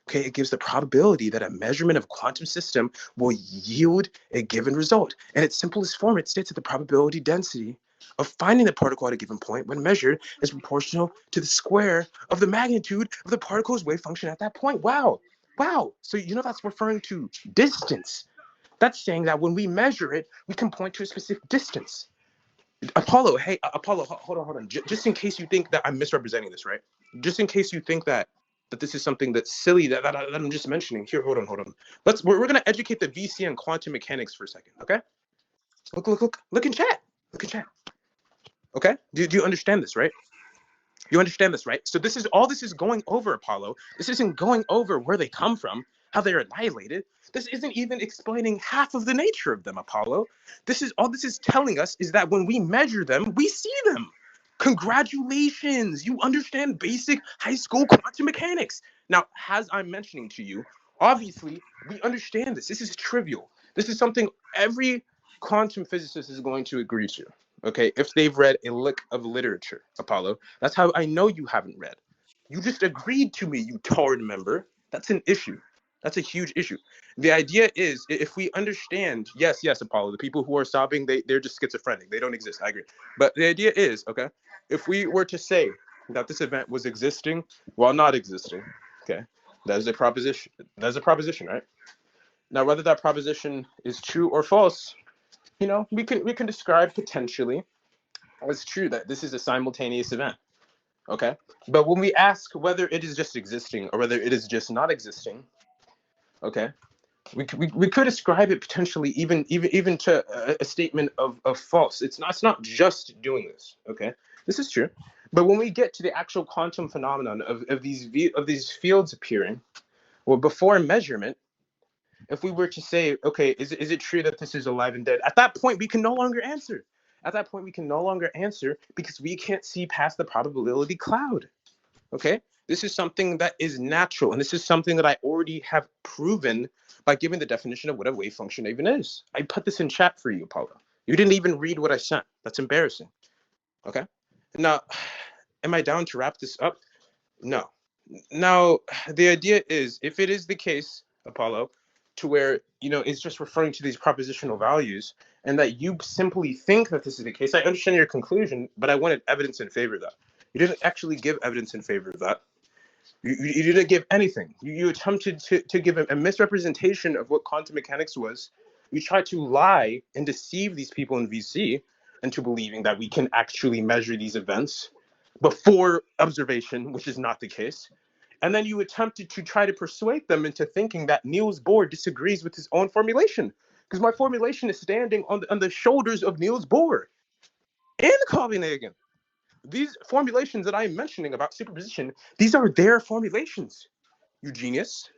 Okay, it gives the probability that a measurement of quantum system will yield a given result. In its simplest form, it states that the probability density of finding the particle at a given point when measured is proportional to the square of the magnitude of the particle's wave function at that point. Wow. So that's referring to distance. That's saying that when we measure it, we can point to a specific distance. Apollo, hey, Apollo, hold on. Just in case you think that I'm misrepresenting this, right? Just in case you think that this is something that's silly that I'm just mentioning. Here, hold on. We're gonna educate the VC on quantum mechanics for a second, okay? Look in chat. Okay? Do you understand this, right? You understand this, right? So this is going over, Apollo. This isn't going over where they come from, how they're annihilated. This isn't even explaining half of the nature of them, Apollo. This is telling us is that when we measure them, we see them. Congratulations, you understand basic high school quantum mechanics. Now, as I'm mentioning to you, obviously, we understand this. This is trivial. This is something every quantum physicist is going to agree to. Okay, if they've read a lick of literature, Apollo. That's how I know you haven't read. You just agreed to me, you Tard member. That's an issue. That's a huge issue. The idea is, if we understand, yes, Apollo, the people who are sobbing, they're just schizophrenic. They don't exist. I agree. But the idea is, okay, if we were to say that this event was existing while not existing, okay, that is a proposition. That's a proposition, right? Now, whether that proposition is true or false, we can describe potentially as true that this is a simultaneous event, okay? But when we ask whether it is just existing or whether it is just not existing, okay, we could ascribe it potentially even to a statement of false. It's not just doing this, okay? This is true. But when we get to the actual quantum phenomenon of these fields appearing, well, before measurement, if we were to say, okay, is it true that this is alive and dead? At that point, we can no longer answer. Because we can't see past the probability cloud. Okay? This is something that is natural, and this is something that I already have proven by giving the definition of what a wave function even is. I put this in chat for you, Paulo. You didn't even read what I sent. That's embarrassing. Okay? Now, am I down to wrap this up? No. Now, the idea is, if it is the case, Apollo, to where, it's just referring to these propositional values, and that you simply think that this is the case, I understand your conclusion, but I wanted evidence in favor of that. You didn't actually give evidence in favor of that. You didn't give anything. You attempted to give a misrepresentation of what quantum mechanics was. You tried to lie and deceive these people in VC into believing that we can actually measure these events before observation, which is not the case. And then you attempted to try to persuade them into thinking that Niels Bohr disagrees with his own formulation, because my formulation is standing on the shoulders of Niels Bohr and Copenhagen. These formulations that I'm mentioning about superposition, these are their formulations, you genius.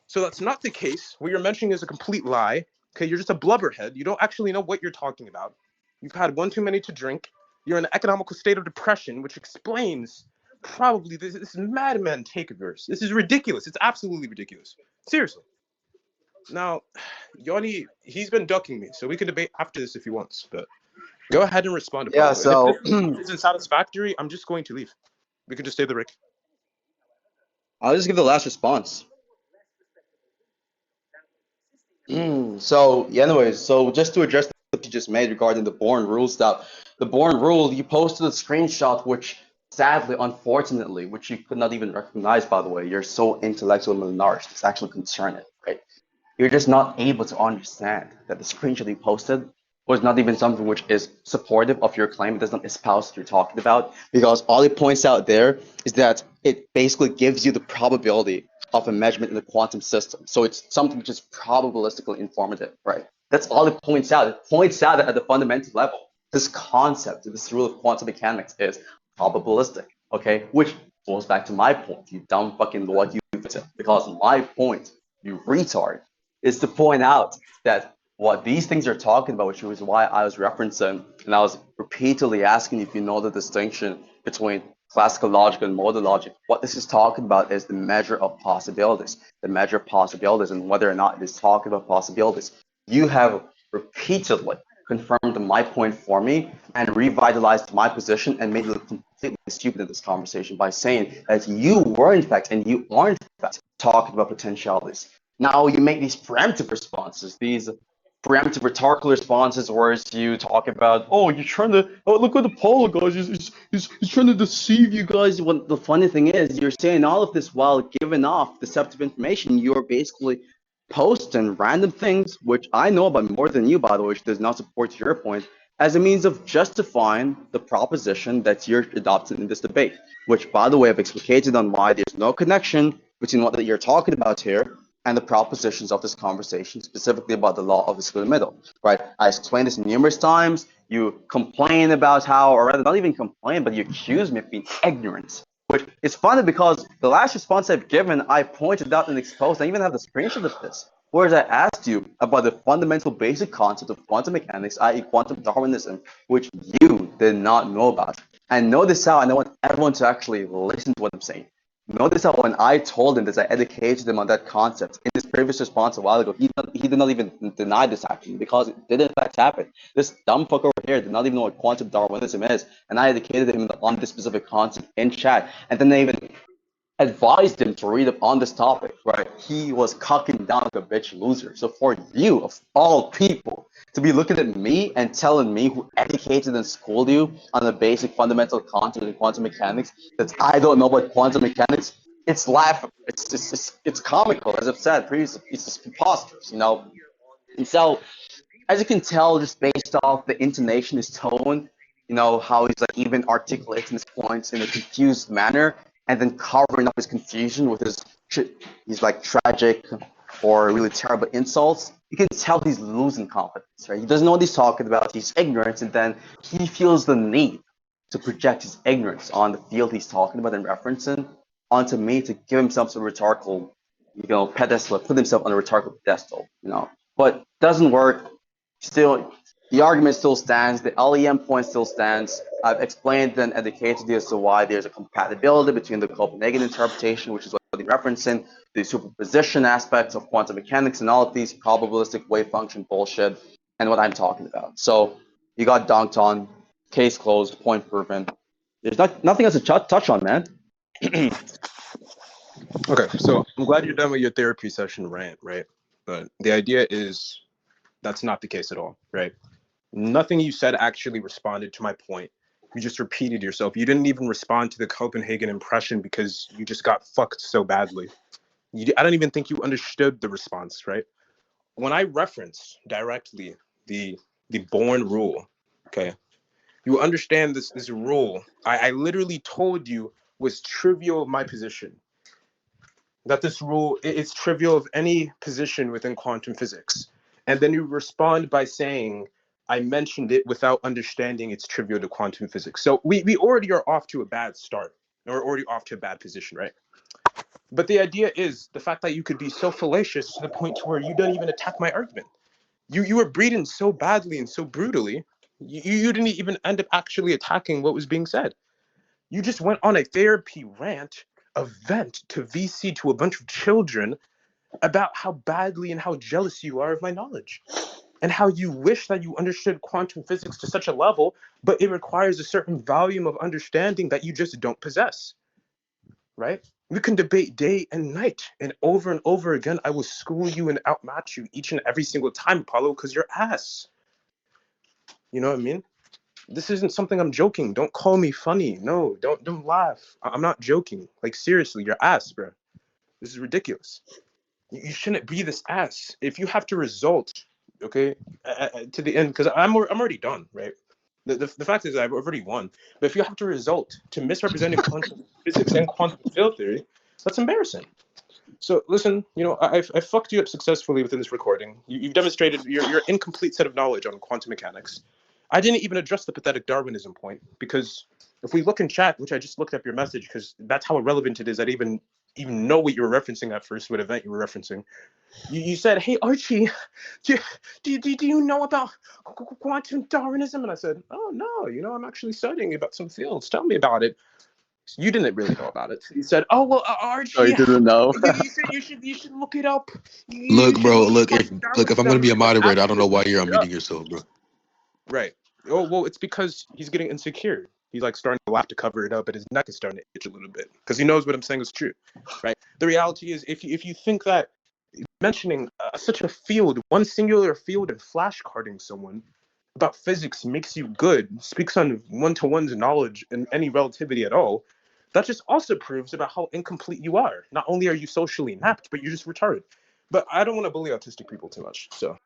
So that's not the case. What you're mentioning is a complete lie. Okay, you're just a blubberhead. You don't actually know what you're talking about. You've had one too many to drink. You're in an economical state of depression, which explains probably this madman take of yours. This is ridiculous. It's absolutely ridiculous. Seriously. Now, Yoni, he's been ducking me, so we can debate after this if he wants, but go ahead and respond to Yeah, Pablo. so If this isn't satisfactory, I'm just going to leave. We can just stay the Rick. I'll just give the last response. So, anyways, so just to address what you just made regarding the Born rule stuff, the Born rule, you posted a screenshot, which sadly, unfortunately, which you could not even recognize, by the way, you're so intellectual malnourished, it's actually concerning, right? You're just not able to understand that the screenshot you posted was not even something which is supportive of your claim. It does not espouse what you're talking about, because all it points out there is that it basically gives you the probability of a measurement in the quantum system. So it's something which is probabilistically informative, right? That's all it points out. It points out that at the fundamental level, this concept, this rule of quantum mechanics is probabilistic, okay? Which goes back to my point, you dumb fucking what you said. Because my point, you retard, is to point out that what these things are talking about, which is why I was referencing, and I was repeatedly asking if you know the distinction between classical logic and modal logic. What this is talking about is the measure of possibilities, and whether or not it is talking about possibilities. You have repeatedly confirmed my point for me and revitalized my position and made it look completely stupid in this conversation by saying that you were in fact and you are in fact talking about potentialities. Now you make these preemptive responses, these preemptive rhetorical responses, where you talk about, oh, you're trying to, oh, look at the Apollo guys, he's trying to deceive you guys. Well, the funny thing is, you're saying all of this while giving off deceptive information. You're basically posting random things, which I know about more than you, by the way, which does not support your point, as a means of justifying the proposition that you're adopting in this debate, which, by the way, I've explicated on why there's no connection between what that you're talking about here and the propositions of this conversation, specifically about the law of the square middle, right? I explained this numerous times. You complain about how, or rather not even complain, but you accuse me of being ignorant, which is funny because the last response I've given, I pointed out and exposed. I even have the screenshot of this, whereas I asked you about the fundamental basic concept of quantum mechanics, i.e. quantum Darwinism, which you did not know about. And notice how, and I want everyone to actually listen to what I'm saying. Notice how when I told him this, I educated him on that concept. In his previous response a while ago, he did not even deny this happening because it did in fact happen. This dumb fucker over here did not even know what quantum Darwinism is, and I educated him on this specific concept in chat. And then I even advised him to read up on this topic, right? He was cucking down like a bitch loser. So for you, of all people, to be looking at me and telling me, who educated and schooled you on the basic fundamental concept of quantum mechanics, that I don't know about quantum mechanics, it's laughable. It's comical, as I've said previously. It's just preposterous, you know? And so, as you can tell, just based off the intonation, his tone, you know, how he's like even articulating his points in a confused manner, and then covering up his confusion with his like tragic or really terrible insults. You can tell he's losing confidence, right? He doesn't know what he's talking about. He's ignorant, and then he feels the need to project his ignorance on the field he's talking about and referencing onto me to give himself some rhetorical, you know, pedestal, put himself on a rhetorical pedestal, you know. But doesn't work. Still, the argument still stands. The LEM point still stands. I've explained and educated you as to why there's a compatibility between the Copenhagen interpretation, which is what they're referencing, the superposition aspects of quantum mechanics, and all of these probabilistic wave function bullshit, and what I'm talking about. So you got dunked on, case closed, point proven. There's nothing else to touch on, man. Okay, so I'm glad you're done with your therapy session rant, right? But the idea is that's not the case at all, right? Nothing you said actually responded to my point. You just repeated yourself. You didn't even respond to the Copenhagen impression because you just got fucked so badly. I don't even think you understood the response, right? When I reference directly the Born rule, okay, you understand this rule. I literally told you was trivial of my position. That this rule is trivial of any position within quantum physics. And then you respond by saying, I mentioned it without understanding it's trivial to quantum physics. So we already are off to a bad start. We're already off to a bad position, right? But the idea is the fact that you could be so fallacious to the point to where you don't even attack my argument. You were breeding so badly and so brutally, you didn't even end up actually attacking what was being said. You just went on a therapy rant, a vent to VC to a bunch of children about how badly and how jealous you are of my knowledge and how you wish that you understood quantum physics to such a level, but it requires a certain volume of understanding that you just don't possess, right? We can debate day and night, and over again, I will school you and outmatch you each and every single time, Apollo, because you're ass. You know what I mean? This isn't something I'm joking. Don't call me funny. No, don't laugh. I'm not joking. Like, seriously, you're ass, bro. This is ridiculous. You shouldn't be this ass. If you have to result, okay, to the end, because I'm already done, right? The fact is I've already won. But if you have to result to misrepresenting quantum physics and quantum field theory, that's embarrassing. So listen, you know, I fucked you up successfully within this recording. You've demonstrated your incomplete set of knowledge on quantum mechanics. I didn't even address the pathetic Darwinism point because if we look in chat, which I just looked up your message because that's how irrelevant it is, I didn't even know what you were referencing at first, what event you were referencing. You said, "Hey Archie, do you know about quantum Darwinism?" And I said, "Oh no, you know, I'm actually studying about some fields. Tell me about it." You didn't really know about it. You said, "Oh well, Archie, Oh, you didn't know. you said you should look it up. Look, bro. Look, quantum if I'm gonna be a Darwinism." moderator, I don't know Absolutely why you're look it up. unmuting yourself, bro. Right. Oh well, it's because he's getting insecure. He's like starting to laugh to cover it up, and his neck is starting to itch a little bit because he knows what I'm saying is true, right? The reality is, if you think that mentioning such a field, one singular field, and flashcarding someone about physics makes you good, speaks on one-to-one's knowledge in any relativity at all, that just also proves about how incomplete you are. Not only are you socially inept, but you're just retarded. But I don't want to bully autistic people too much, so.